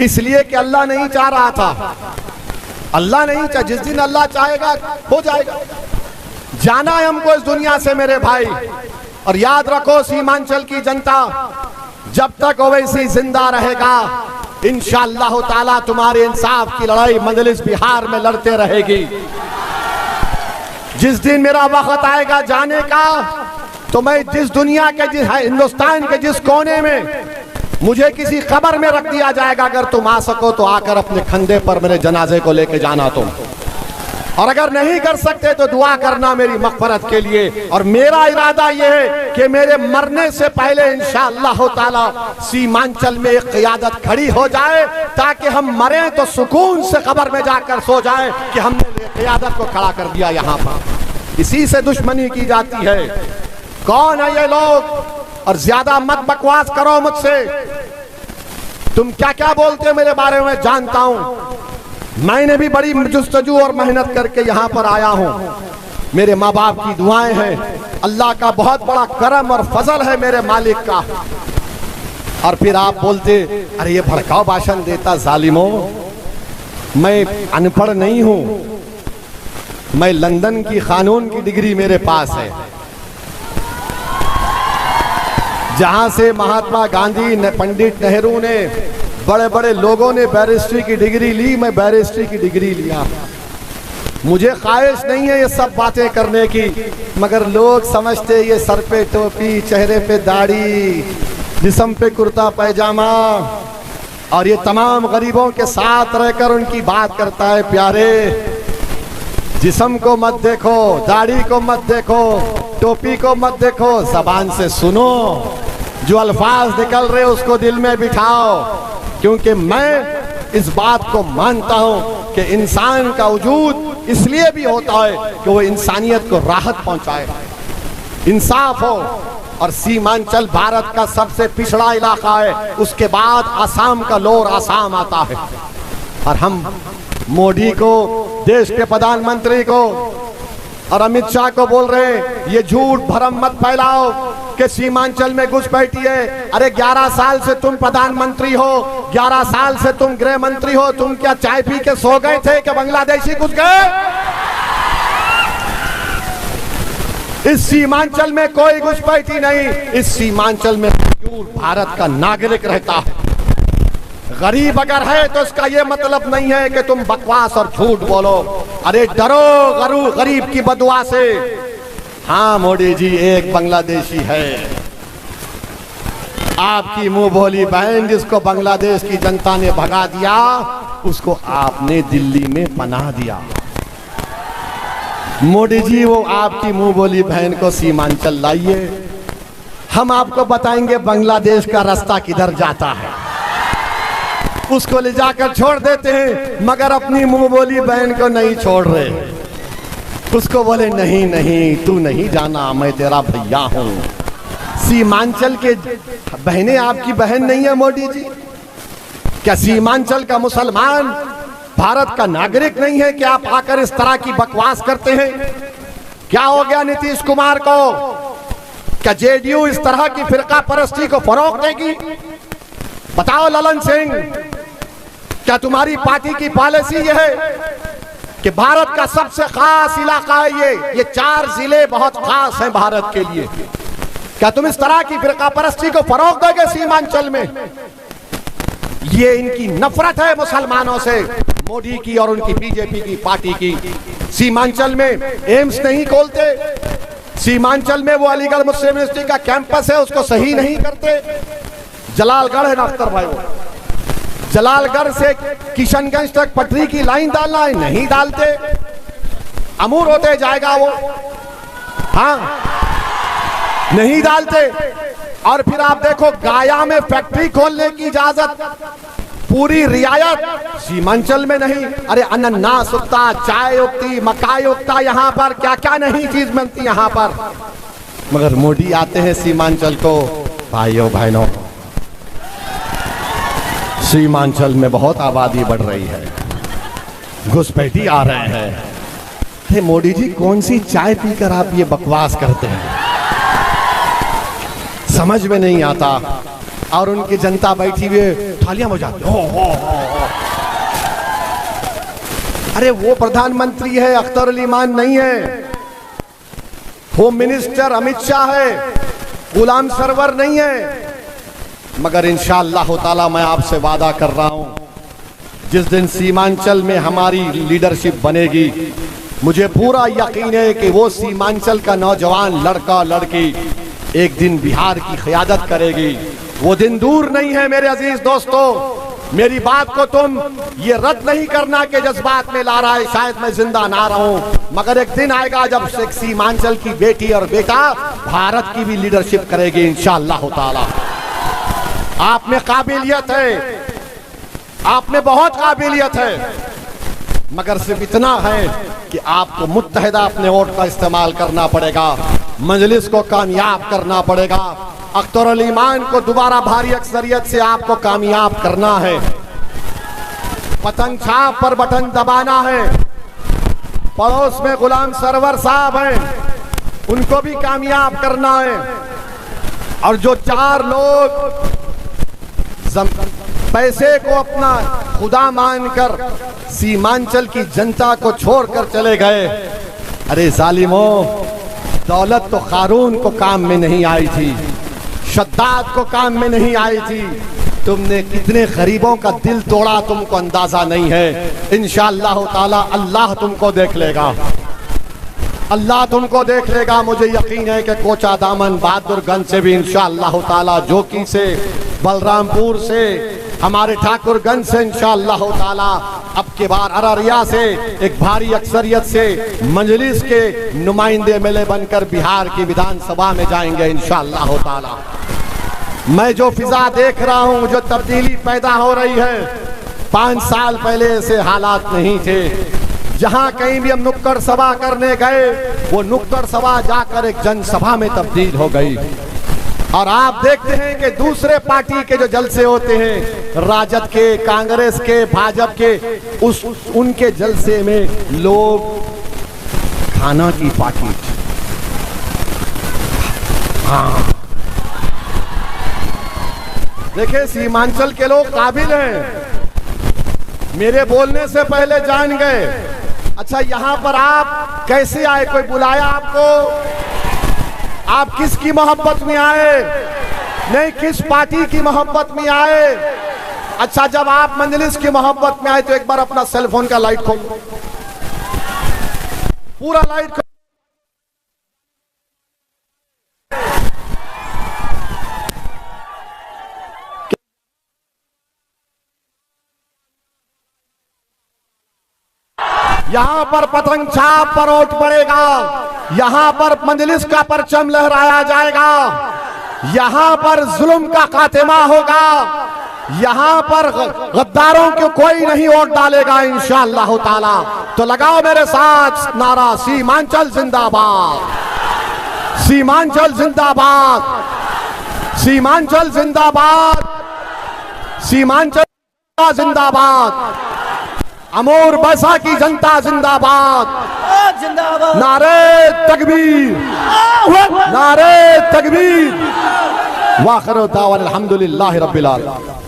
इसलिए कि अल्लाह नहीं चाह रहा था। अल्लाह नहीं चाह, जिस दिन अल्लाह चाहेगा हो जाएगा। जाना है हमको इस दुनिया से मेरे भाई। और याद रखो सीमांचल की जनता, जब तक ओवैसी जिंदा रहेगा इंशाअल्लाह ताला तुम्हारे इंसाफ की लड़ाई मजलिस बिहार में लड़ते रहेगी। जिस दिन मेरा वक्त आएगा जाने का, तो मैं जिस दुनिया के हिंदुस्तान के जिस कोने में मुझे किसी खबर में रख दिया जाएगा, अगर तुम आ सको तो आकर अपने कंधे पर मेरे जनाजे को लेके जाना तुम। और अगर नहीं कर सकते तो दुआ करना मेरी मग़फ़िरत के लिए। और मेरा इरादा यह है कि मेरे मरने से पहले इंशाअल्लाह ताला सीमांचल में एक क़ियादत खड़ी हो जाए, ताकि हम मरें तो सुकून से कब्र में जाकर सो जाए कि हमने क़ियादत को खड़ा कर दिया यहाँ पर। इसी से दुश्मनी की जाती है। कौन है ये लोग? और ज्यादा मत बकवास करो मुझसे। तुम क्या क्या बोलते हो मेरे बारे में जानता हूं। मैंने भी बड़ी जुस्तजू और मेहनत करके यहाँ पर आया हूँ। मेरे माँ बाप की दुआएं हैं, अल्लाह का बहुत बड़ा करम और फजल है मेरे मालिक का। और फिर आप बोलते अरे ये भड़काऊ भाषण देता जालिमों। मैं अनपढ़ नहीं हूँ, मैं लंदन की कानून की डिग्री मेरे पास है, जहां से महात्मा गांधी ने, पंडित नेहरू ने, बड़े बड़े लोगों ने बैरिस्ट्री की डिग्री ली। मैं बैरिस्ट्री की डिग्री लिया। मुझे ख्वाहिश नहीं है ये सब बातें करने की, मगर लोग समझते ये सर पे टोपी, चेहरे पे दाढ़ी, जिस्म पे कुर्ता पैजामा और ये तमाम गरीबों के साथ रहकर उनकी बात करता है। प्यारे, जिस्म को मत देखो, दाढ़ी को मत देखो, टोपी को मत देखो, जबान से सुनो। जो अल्फाज निकल रहे उसको दिल में बिठाओ। क्योंकि मैं इस बात को मानता हूं कि इंसान का वजूद इसलिए भी होता है कि वो इंसानियत को राहत पहुंचाए, इंसाफ हो। और सीमांचल भारत का सबसे पिछड़ा इलाका है, उसके बाद आसाम का लोअर आसाम आता है। और हम मोदी को, देश के प्रधानमंत्री को और अमित शाह को बोल रहे हैं ये झूठ भरम मत फैलाओ कि सीमांचल में घुसपैठी है। अरे 11 साल से तुम प्रधानमंत्री हो, 11 साल से तुम गृह मंत्री हो, तुम क्या चाय पी के सो गए थे कि बांग्लादेशी घुस गए? इस सीमांचल में कोई घुसपैठी नहीं। इस सीमांचल में भारत का नागरिक रहता है। गरीब अगर है तो इसका यह मतलब नहीं है कि तुम बकवास और झूठ बोलो। अरे डरो गरीब की बदुआ से। हाँ मोदी जी, एक बांग्लादेशी है, आपकी मुंह बोली बहन, जिसको बांग्लादेश की जनता ने भगा दिया, उसको आपने दिल्ली में पनाह दिया। मोदी जी, वो आपकी मुंह बोली बहन को सीमांचल लाइए, हम आपको बताएंगे बांग्लादेश का रास्ता किधर जाता है। उसको ले जाकर छोड़ देते हैं, मगर अपनी मुंह बोली बहन को नहीं छोड़ रहे। उसको बोले नहीं नहीं, तू नहीं जाना, मैं तेरा भैया हूं। सीमांचल के बहनें आपकी बहन नहीं है मोदी जी? क्या सीमांचल का मुसलमान भारत का नागरिक नहीं है कि आप आकर इस तरह की बकवास करते हैं? क्या हो गया नीतीश कुमार को? क्या जेडीयू इस तरह की फिरका परस्ती को फरोग देगी? बताओ ललन सिंह, क्या तुम्हारी पार्टी की पॉलिसी यह है कि भारत का सबसे खास इलाका है ये 4 जिले बहुत खास हैं भारत के लिए? क्या तुम इस तरह की फिरका परस्ती को फरोग दोगे सीमांचल में? ये इनकी नफरत है मुसलमानों से, मोदी की और उनकी बीजेपी की पार्टी की। सीमांचल में एम्स नहीं खोलते, सीमांचल में वो अलीगढ़ मुस्लिम यूनिवर्सिटी का कैंपस है उसको सही नहीं करते। जलालगढ़ है ना अख्तर भाई, वो जलालगढ़ से किशनगंज तक पटरी की लाइन डालना है, नहीं डालते, अमूर होते जाएगा वो। हाँ, नहीं डालते। और फिर आप देखो गाया में फैक्ट्री खोलने की इजाजत, पूरी रियायत, सीमांचल में नहीं। अरे अनन्नास उगता, चाय उगती, मकाई उगता, यहाँ पर क्या क्या नहीं चीज बनती यहाँ पर। मगर मोदी आते हैं सीमांचल को। भाइयों बहनों, सीमांचल में बहुत आबादी बढ़ रही है, घुसपैठी आ रहे हैं। अरे मोदी जी, कौन सी चाय पीकर आप ये बकवास करते हैं? समझ में नहीं आता। और उनकी जनता बैठी हुई थालियां बजाती हो। अरे वो प्रधानमंत्री है, अख्तर अली मान नहीं है। होम मिनिस्टर अमित शाह है, गुलाम सरवर नहीं है। मगर इंशाअल्लाह ताला मैं आपसे वादा कर रहा हूं, जिस दिन सीमांचल में हमारी लीडरशिप बनेगी, मुझे पूरा यकीन है कि वो सीमांचल का नौजवान लड़का लड़की एक दिन बिहार की क़यादत करेगी। वो दिन दूर नहीं है मेरे अजीज दोस्तों। मेरी बात को तुम ये रद्द नहीं करना कि जज्बात में ला रहा है, शायद मैं जिंदा ना रहूं, मगर एक दिन आएगा जब सीमांचल की बेटी और बेटा भारत की भी लीडरशिप करेगी इंशाअल्लाह ताला। आप में काबिलियत है, आप में बहुत काबिलियत है, मगर सिर्फ इतना है कि आपको मुत्तहिदा अपने वोट का इस्तेमाल करना पड़ेगा, मजलिस को कामयाब करना पड़ेगा। अख्तर अली मान को दोबारा भारी अक्सरियत से आपको कामयाब करना है। पतंग छाप पर बटन दबाना है। पड़ोस में गुलाम सरवर साहब हैं, उनको भी कामयाब करना है। और जो 4 लोग पैसे को अपना खुदा मानकर सीमांचल की जनता को छोड़कर चले गए, अरे जालिमों, दौलत तो कारून को काम में नहीं आई थी, शद्दाद को काम में नहीं आई थी। तुमने कितने गरीबों का दिल तोड़ा तुमको अंदाजा नहीं है। इंशाअल्लाह ताला अल्लाह तुमको देख लेगा, अल्लाह तुमको देख लेगा। मुझे यकीन है कि कोचा दामन बहादुरगंज से भी इंशाअल्लाह ताला, जोकी से, बलरामपुर से, हमारे ठाकुरगंज से इंशाअल्लाह ताला, अब के बार अररिया से एक भारी अक्सरियत से मजलिस के नुमाइंदे मिले बनकर बिहार की विधानसभा में जाएंगे इंशाअल्लाह ताला। मैं जो फिजा देख रहा हूँ, जो तब्दीली पैदा हो रही है, 5 साल पहले ऐसे हालात नहीं थे। जहाँ कहीं भी हम नुक्कड़ सभा करने गए, वो नुक्कड़ सभा जाकर एक जनसभा में तब्दील हो गई। और आप देखते हैं कि दूसरे पार्टी के जो जलसे होते हैं, राजद के, कांग्रेस के, भाजपा के, उनके जलसे में लोग खाना की पार्टी, हाँ, देखिए सीमांचल के लोग काबिल हैं, मेरे बोलने से पहले जान गए। अच्छा, यहाँ पर आप कैसे आए? कोई बुलाया आपको? आप किसकी मोहब्बत में आए? नहीं, किस पार्टी की मोहब्बत में आए? अच्छा, जब आप मजलिस की मोहब्बत में आए तो एक बार अपना सेलफोन का लाइट खोलो, पूरा लाइट खोलो। यहाँ पर पतंग छाप पर वोट पड़ेगा, यहाँ पर मजलिस का परचम लहराया जाएगा, यहाँ पर जुल्म का खात्मा होगा, यहाँ पर गद्दारों को कोई नहीं वोट डालेगा इंशाअल्लाह ताला। तो लगाओ मेरे साथ नारा, सीमांचल जिंदाबाद, सीमांचल जिंदाबाद, सीमांचल जिंदाबाद, सीमांचल जिंदाबाद, अमोर बैसा की जनता जिंदाबाद, नारे तकबीर, नारे तकबीर। वाखिर दावा अल्हम्दुलिल्लाहि रब्बिल आलमीन।